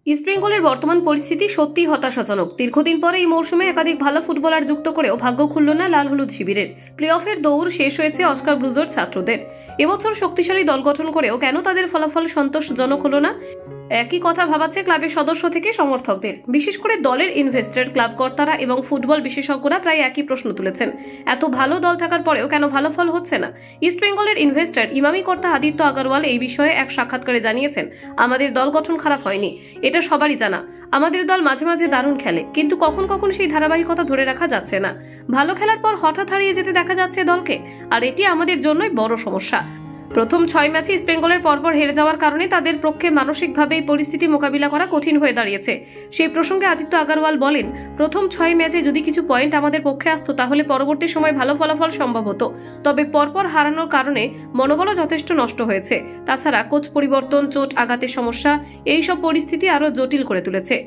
ইস্টবেঙ্গলের বর্তমান পরিস্থিতি সত্যিই হতাশাজনক। দীর্ঘদিন পরে এই মৌসুমে একাধিক ভালো ফুটবলার যুক্ত করেও ভাগ্য খুলল না লাল হলুদ শিবিরের। প্লে অফের দৌড় শেষ হয়েছে অস্কার ব্রুজোর ছাত্রদের। এবছর শক্তিশালী দল গঠন করেও কেন তাদের ফলাফল সন্তোষজনক হলো না? একই কথা ভাবাচ্ছে ক্লাবের সদস্য থেকে সমর্থকদের। বিশেষ করে দলের ইনভেস্টর, ক্লাব কর্তারা এবং ফুটবল বিশেষজ্ঞরা প্রায় একই প্রশ্ন তুলেছেন। এত ভালো দল থাকার পরেও কেন ভালো ফল হচ্ছে না? ইস্টবেঙ্গলের ইনভেস্টর ইমামি কর্তা আদিত্য আগরওয়াল এই বিষয়ে এক সাক্ষাৎকারে জানিয়েছেন, আমাদের দল গঠন খারাপ হয়নি, এটা সবারই জানা। আমাদের দল মাঝে মাঝে দারুণ খেলে, কিন্তু কখন কখন সেই ধারাবাহিকতা ধরে রাখা যাচ্ছে না। ভালো খেলার পর হঠাৎ হারিয়ে যেতে দেখা যাচ্ছে দলকে, আর এটি আমাদের জন্যই বড় সমস্যা। প্রথম 6 ম্যাচে ইস্টবেঙ্গলের পরপর হেরে যাওয়ার কারণে তাদের পক্ষে মানসিকভাবে এই পরিস্থিতি মোকাবিলা করা কঠিন হয়ে দাঁড়িয়েছে। সেই প্রসঙ্গে আদিত্য আগরওয়াল বলেন, প্রথম 6 ম্যাচে যদি কিছু পয়েন্ট আমাদের পক্ষে আসতো তাহলে পরবর্তী সময় ভালো ফলাফল সম্ভব হতো। তবে পরপর হারানোর কারণে মনোবলও যথেষ্ট নষ্ট হয়েছে। তাছাড়া কোচ পরিবর্তন, চোট আঘাতের সমস্যা এইসব পরিস্থিতি আরও জটিল করে তুলেছে।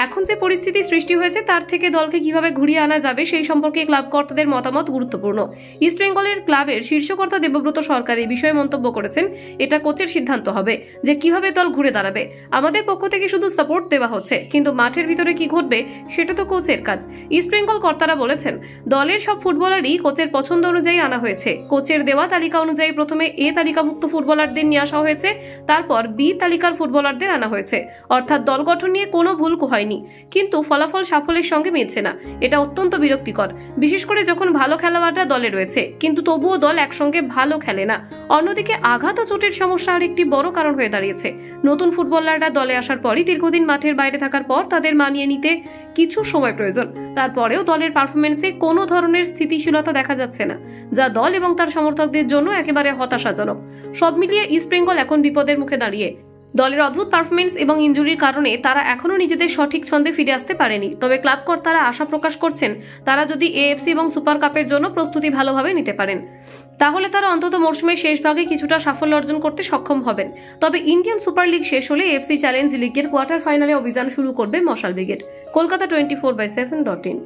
এখন যে পরিস্থিতি সৃষ্টি হয়েছে তার থেকে দলকে কিভাবে ঘুরিয়ে আনা যাবে সেই সম্পর্কে ক্লাব কর্তাদের মতামত গুরুত্বপূর্ণ। ইস্টবেঙ্গলের ক্লাবের শীর্ষকর্তা দেবব্রত সরকার এই বিষয়ে মন্তব্য করেছেন, এটা কোচের সিদ্ধান্ত হবে যে কিভাবে দল ঘুরে দাঁড়াবে। আমাদের পক্ষ থেকে শুধু সাপোর্ট দেওয়া হচ্ছে, কিন্তু মাঠের ভিতরে কি ঘটবে সেটা তো কোচের কাজ। ইস্টবেঙ্গল কর্তারা বলেছেন, দলের সব ফুটবলারই কোচের পছন্দ অনুযায়ী আনা হয়েছে। কোচের দেওয়া তালিকা অনুযায়ী প্রথমে এ তালিকাভুক্ত ফুটবলারদের নিয়ে আসা হয়েছে, তারপর বি তালিকার ফুটবলারদের আনা হয়েছে। অর্থাৎ দল গঠন নিয়ে কোনো ভুল হয়নি, কিন্তু ফলাফল সাফল্যের সঙ্গে মিলছে না। এটা অত্যন্ত বিরক্তিকর, বিশেষ করে যখন ভালো খেলোয়াড়রা দলে রয়েছে কিন্তু তবুও দল একসঙ্গে ভালো খেলে না। অন্যদিকে আঘাত ও চোটের সমস্যা আরেকটি বড় কারণ হয়ে দাঁড়িয়েছে। নতুন ফুটবলাররা দলে আসার পরই দীর্ঘদিন মাঠের বাইরে থাকার পর তাদের মানিয়ে নিতে কিছু সময় প্রয়োজন। তারপরেও দলের পারফরমেন্সে কোনো ধরনের স্থিতিশীলতা দেখা যাচ্ছে না, যা দল এবং তার সমর্থকদের জন্য একেবারে হতাশাজনক। সব মিলিয়ে ইস্টবেঙ্গল এখন বিপদের মুখে দাঁড়িয়ে। দলের অদ্ভুত পারফরমেন্স এবং ইনজুরির কারণে তারা এখনও নিজেদের সঠিক ছন্দে ফিরে আসতে পারেনি। তবে ক্লাব কর্তারা আশা প্রকাশ করছেন, তারা যদি এএফসি এবং সুপার কাপের জন্য প্রস্তুতি ভালোভাবে নিতে পারেন তাহলে তারা অন্তত মরশুমের শেষ ভাগে কিছুটা সাফল্য অর্জন করতে সক্ষম হবেন। তবে ইন্ডিয়ান সুপার লিগ শেষ হলে এএফসি চ্যালেঞ্জ লিগের কোয়ার্টার ফাইনালে অভিযান শুরু করবে মশাল ব্রিগেড। কলকাতা 24/7.in।